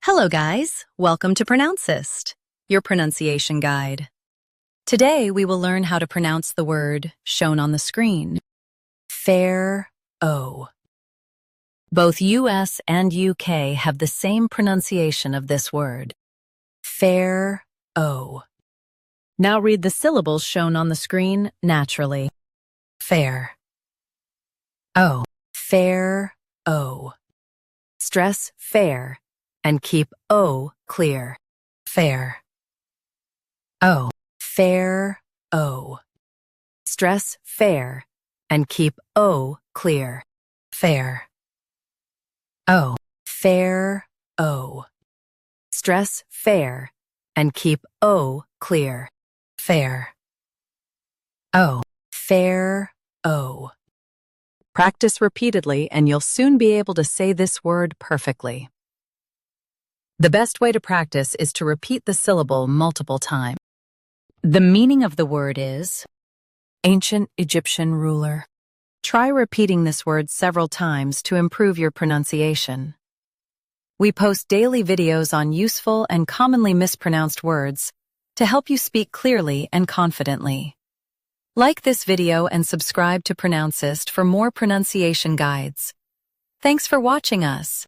Hello guys, welcome to Pronouncist, your pronunciation guide. Today we will learn how to pronounce the word shown on the screen, PHARAOH. Both US and UK have the same pronunciation of this word, PHARAOH. Now read the syllables shown on the screen naturally. Fair. Oh. PHARAOH. Stress fair and keep O clear. Fair. Oh. PHARAOH. Stress fair and keep O clear. Fair. Oh. PHARAOH. Stress fair and keep O clear. Fair. Oh. PHARAOH. Practice repeatedly and you'll soon be able to say this word perfectly. The best way to practice is to repeat the syllable multiple times. The meaning of the word is ancient Egyptian ruler. Try repeating this word several times to improve your pronunciation. We post daily videos on useful and commonly mispronounced words to help you speak clearly and confidently. Like this video and subscribe to Pronouncist for more pronunciation guides. Thanks for watching us.